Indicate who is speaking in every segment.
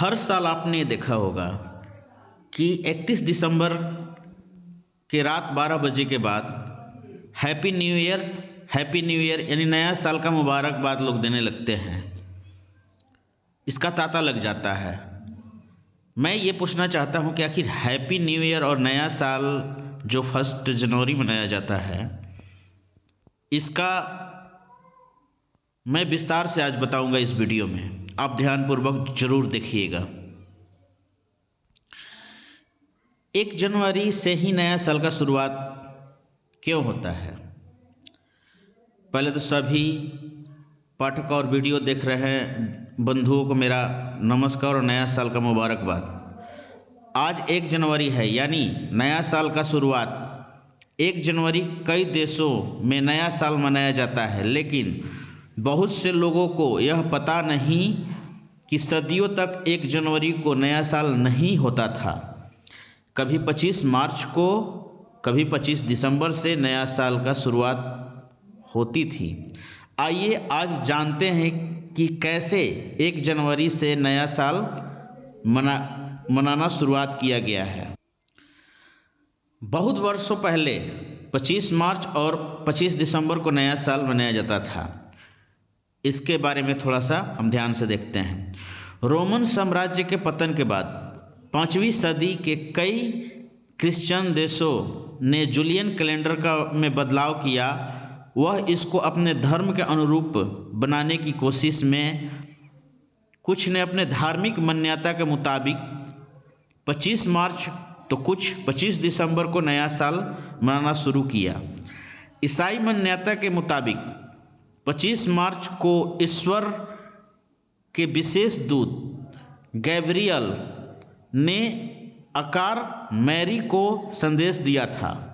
Speaker 1: हर साल आपने देखा होगा कि 31 दिसंबर के रात 12 बजे के बाद हैप्पी न्यू ईयर यानी नया साल का मुबारकबाद लोग देने लगते हैं। इसका तांता लग जाता है। मैं ये पूछना चाहता हूँ कि आखिर हैप्पी न्यू ईयर और नया साल जो 1 जनवरी मनाया जाता है, इसका मैं विस्तार से आज बताऊंगा इस वीडियो में। आप ध्यानपूर्वक जरूर देखिएगा। 1 जनवरी से ही नया साल का शुरुआत क्यों होता है? पहले तो सभी पाठक और वीडियो देख रहे हैं बंधुओं को मेरा नमस्कार और नया साल का मुबारकबाद। आज 1 जनवरी है, यानी नया साल का शुरुआत। 1 जनवरी कई देशों में नया साल मनाया जाता है, लेकिन बहुत से लोगों को यह पता नहीं कि सदियों तक 1 जनवरी को नया साल नहीं होता था। कभी 25 मार्च को, कभी 25 दिसंबर से नया साल का शुरुआत होती थी। आइए आज जानते हैं कि कैसे 1 जनवरी से नया साल मनाना शुरुआत किया गया है। बहुत वर्षों पहले 25 मार्च और 25 दिसंबर को नया साल मनाया जाता था। इसके बारे में थोड़ा सा हम ध्यान से देखते हैं। रोमन साम्राज्य के पतन के बाद 5वीं सदी के कई क्रिश्चियन देशों ने जूलियन कैलेंडर में बदलाव किया। वह इसको अपने धर्म के अनुरूप बनाने की कोशिश में कुछ ने अपने धार्मिक मान्यता के मुताबिक 25 मार्च तो कुछ 25 दिसंबर को नया साल मनाना शुरू किया। ईसाई मान्यता के मुताबिक 25 मार्च को ईश्वर के विशेष दूत गैब्रियल ने आकार मैरी को संदेश दिया था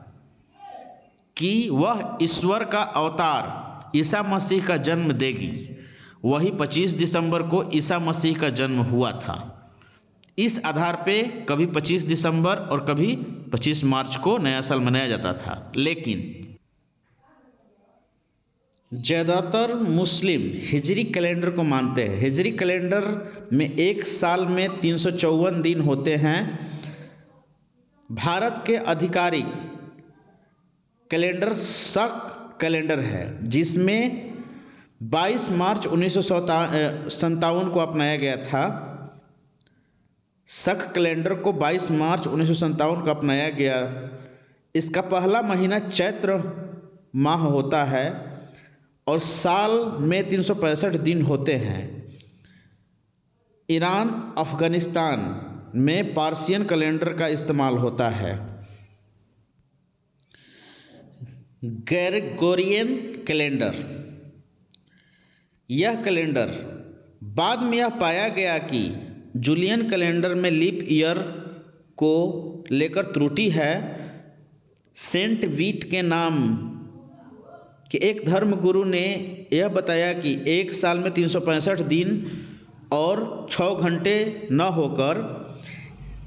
Speaker 1: कि वह ईश्वर का अवतार ईसा मसीह का जन्म देगी। वही 25 दिसंबर को ईसा मसीह का जन्म हुआ था। इस आधार पे कभी 25 दिसंबर और कभी 25 मार्च को नया साल मनाया जाता था। लेकिन ज़्यादातर मुस्लिम हिजरी कैलेंडर को मानते हैं। हिजरी कैलेंडर में एक साल में 354 दिन होते हैं। भारत के आधिकारिक कैलेंडर शक कैलेंडर है, जिसमें 22 मार्च 1957 को अपनाया गया था। शक कैलेंडर को 22 मार्च 1957 को अपनाया गया। इसका पहला महीना चैत्र माह होता है और साल में 365 दिन होते हैं। ईरान, अफगानिस्तान में पार्सियन कैलेंडर का इस्तेमाल होता है। ग्रेगोरियन कैलेंडर, यह कैलेंडर बाद में यह पाया गया कि जूलियन कैलेंडर में लीप ईयर को लेकर त्रुटि है। सेंट वीट के नाम के एक धर्मगुरु ने यह बताया कि एक साल में 365 दिन और 6 घंटे न होकर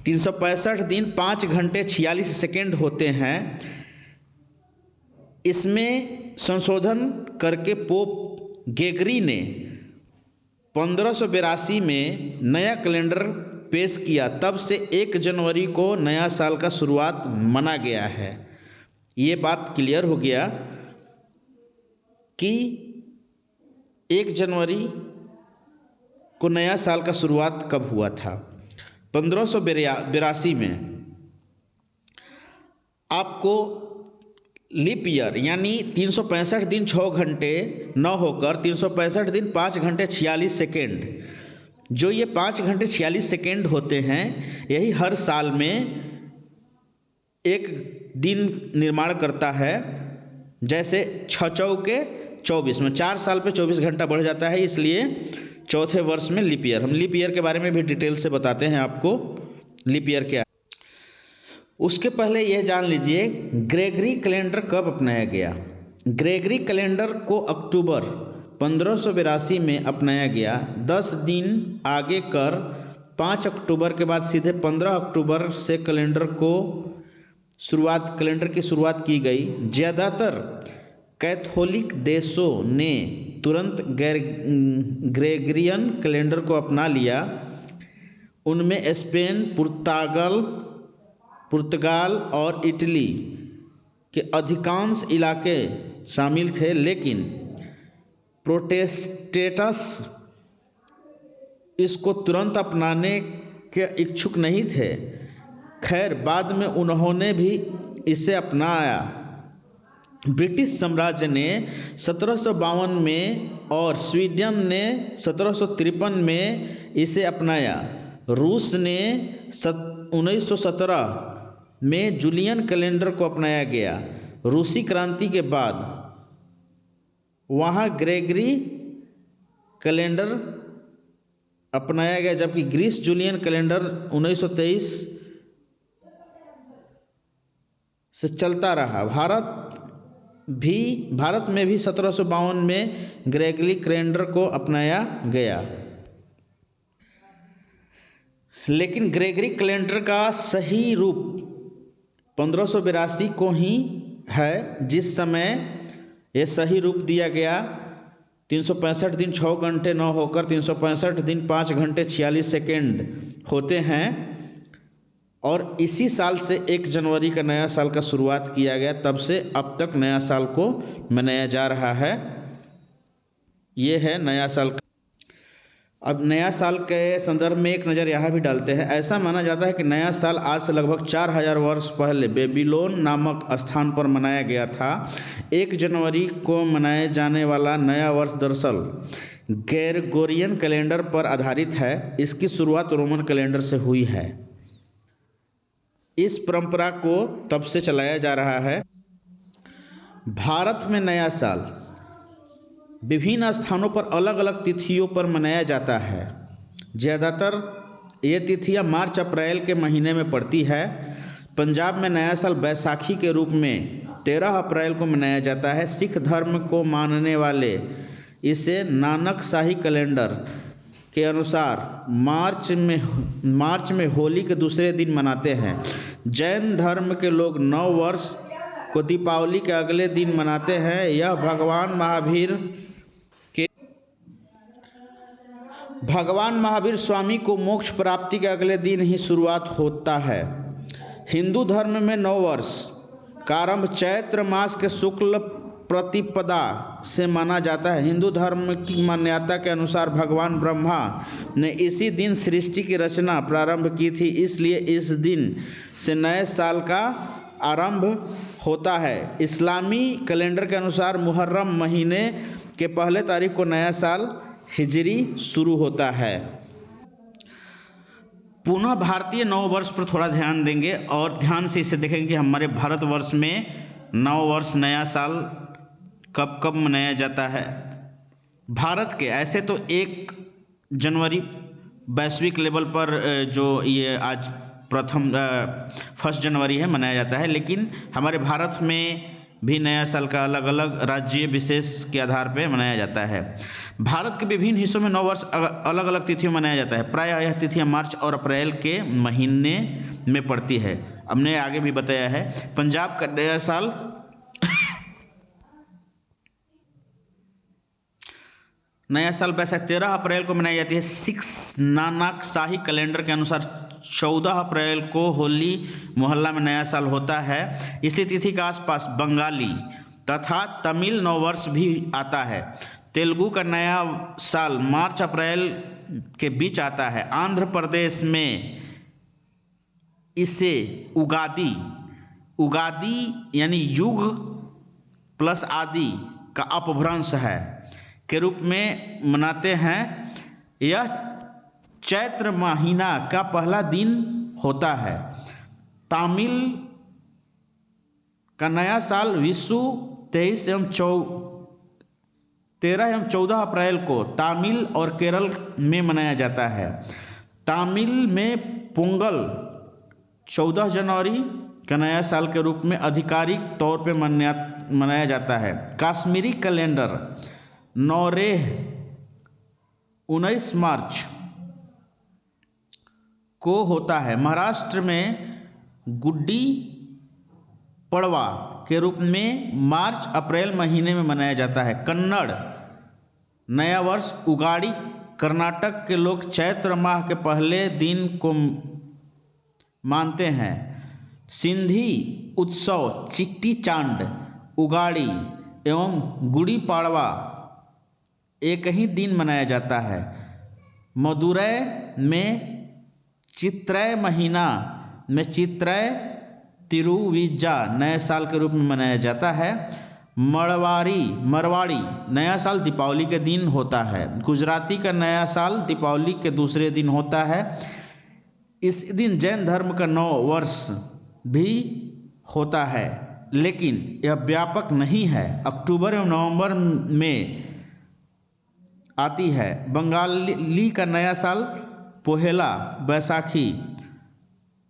Speaker 1: 365 दिन 5 घंटे 46 सेकेंड होते हैं। इसमें संशोधन करके पोप ग्रेगरी ने 1582 में नया कैलेंडर पेश किया। तब से 1 जनवरी को नया साल का शुरुआत माना गया है। ये बात क्लियर हो गया कि 1 जनवरी को नया साल का शुरुआत कब हुआ था। 1582 में आपको लीप ईयर यानी 365 दिन 6 घंटे न होकर 365 दिन 5 घंटे 46 सेकेंड, जो ये 5 घंटे 46 सेकेंड होते हैं, यही हर साल में एक दिन निर्माण करता है। जैसे 6 चौके 24 में 4 साल पे 24 घंटा बढ़ जाता है, इसलिए चौथे वर्ष में लीप ईयर। हम लीप ईयर के बारे में भी डिटेल से बताते हैं आपको लीप ईयर क्या है। उसके पहले यह जान लीजिए ग्रेगरी कैलेंडर कब अपनाया गया। ग्रेगरी कैलेंडर को अक्टूबर 1582 में अपनाया गया। 10 दिन आगे कर 5 अक्टूबर के बाद सीधे 15 अक्टूबर से कैलेंडर की शुरुआत की गई। ज़्यादातर कैथोलिक देशों ने तुरंत ग्रेगरियन कैलेंडर को अपना लिया। उनमें स्पेन, पुर्तगाल और इटली के अधिकांश इलाके शामिल थे, लेकिन प्रोटेस्टेंट्स इसको तुरंत अपनाने के इच्छुक नहीं थे। खैर, बाद में उन्होंने भी इसे अपनाया। ब्रिटिश साम्राज्य ने 1752 में और स्वीडन ने 1753 में इसे अपनाया। रूस ने 1917 में जूलियन कैलेंडर को अपनाया गया। रूसी क्रांति के बाद वहाँ ग्रेगरी कैलेंडर अपनाया गया, जबकि ग्रीस जूलियन कैलेंडर 1923 से चलता रहा। भारत में भी 1752 में ग्रेगरी कैलेंडर को अपनाया गया, लेकिन ग्रेगरी कैलेंडर का सही रूप 1582 को ही है, जिस समय यह सही रूप दिया गया। 365 दिन 6 घंटे 9 होकर 365 दिन 5 घंटे 46 सेकेंड होते हैं, और इसी साल से 1 जनवरी का नया साल का शुरुआत किया गया। तब से अब तक नया साल को मनाया जा रहा है। ये है नया साल। अब नया साल के संदर्भ में एक नज़र यहाँ भी डालते हैं। ऐसा माना जाता है कि नया साल आज से लगभग 4000 वर्ष पहले बेबीलोन नामक स्थान पर मनाया गया था। 1 जनवरी को मनाए जाने वाला नया वर्ष दरअसल ग्रेगोरियन कैलेंडर पर आधारित है। इसकी शुरुआत रोमन कैलेंडर से हुई है। इस परंपरा को तब से चलाया जा रहा है। भारत में नया साल विभिन्न स्थानों पर अलग अलग तिथियों पर मनाया जाता है। ज़्यादातर ये तिथियां मार्च अप्रैल के महीने में पड़ती है। पंजाब में नया साल बैसाखी के रूप में 13 अप्रैल को मनाया जाता है। सिख धर्म को मानने वाले इसे नानक शाही कैलेंडर के अनुसार मार्च में होली के दूसरे दिन मनाते हैं। जैन धर्म के लोग नव वर्ष को दीपावली के अगले दिन मनाते हैं। यह भगवान महावीर स्वामी को मोक्ष प्राप्ति के अगले दिन ही शुरुआत होता है। हिंदू धर्म में नव वर्ष का आरंभ चैत्र मास के शुक्ल प्रतिपदा से माना जाता है। हिंदू धर्म की मान्यता के अनुसार भगवान ब्रह्मा ने इसी दिन सृष्टि की रचना प्रारंभ की थी, इसलिए इस दिन से नए साल का आरंभ होता है। इस्लामी कैलेंडर के अनुसार मुहर्रम महीने के पहले तारीख को नया साल हिजरी शुरू होता है। पुनः भारतीय नव वर्ष पर थोड़ा ध्यान देंगे और ध्यान से इसे देखेंगे कि हमारे भारतवर्ष में नव वर्ष नया साल कब कब मनाया जाता है। भारत के ऐसे तो 1 जनवरी वैश्विक लेवल पर जो ये आज 1 जनवरी है मनाया जाता है, लेकिन हमारे भारत में भी नया साल का अलग अलग राज्य विशेष के आधार पर मनाया जाता है। भारत के विभिन्न हिस्सों में नव वर्ष अलग अलग तिथियों में मनाया जाता है। प्रायः यह तिथियां मार्च और अप्रैल के महीने में पड़ती है। हमने आगे भी बताया है। पंजाब का नया साल बैसाख 13 अप्रैल को मनाई जाती है। सिख नानक शाही कैलेंडर के अनुसार 14 अप्रैल को होली मोहल्ला में नया साल होता है। इसी तिथि के आसपास बंगाली तथा तमिल नववर्ष भी आता है। तेलुगु का नया साल मार्च अप्रैल के बीच आता है। आंध्र प्रदेश में इसे उगादी यानी युग प्लस आदि का अपभ्रंश है के रूप में मनाते हैं। यह चैत्र महीना का पहला दिन होता है। तमिल का नया साल विषु 13 एवं 14 अप्रैल को तमिल और केरल में मनाया जाता है। तमिल में पोंगल 14 जनवरी का नया साल के रूप में आधिकारिक तौर पर मनाया जाता है। कश्मीरी कैलेंडर नौरेह 19 मार्च को होता है। महाराष्ट्र में गुड्डी पड़वा के रूप में मार्च अप्रैल महीने में मनाया जाता है। कन्नड़ नया वर्ष उगाड़ी कर्नाटक के लोग चैत्र माह के पहले दिन को मानते हैं। सिंधी उत्सव चिट्टी चांड, उगाड़ी एवं गुड़ी पाड़वा एक ही दिन मनाया जाता है। मदुरै में चित्रय महीना में चित्रय तिरुविजा नए साल के रूप में मनाया जाता है। मरवाड़ी नया साल दीपावली के दिन होता है। गुजराती का नया साल दीपावली के दूसरे दिन होता है। इस दिन जैन धर्म का नव वर्ष भी होता है, लेकिन यह व्यापक नहीं है। अक्टूबर एवं नवंबर में आती है। बंगाली का नया साल पोहेला बैसाखी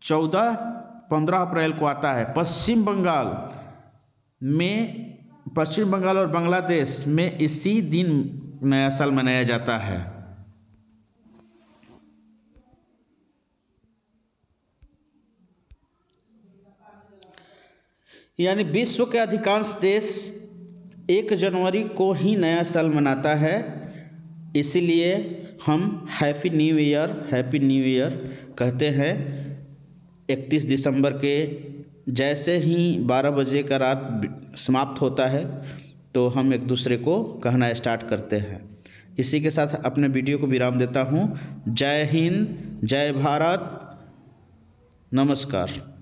Speaker 1: 14-15 अप्रैल को आता है। पश्चिम बंगाल और बांग्लादेश में इसी दिन नया साल मनाया जाता है। यानी विश्व के अधिकांश देश 1 जनवरी को ही नया साल मनाता है। इसीलिए हम हैप्पी न्यू ईयर कहते हैं। 31 दिसंबर के जैसे ही 12 बजे का रात समाप्त होता है तो हम एक दूसरे को कहना स्टार्ट करते हैं। इसी के साथ अपने वीडियो को विराम देता हूँ। जय हिंद, जय भारत, नमस्कार।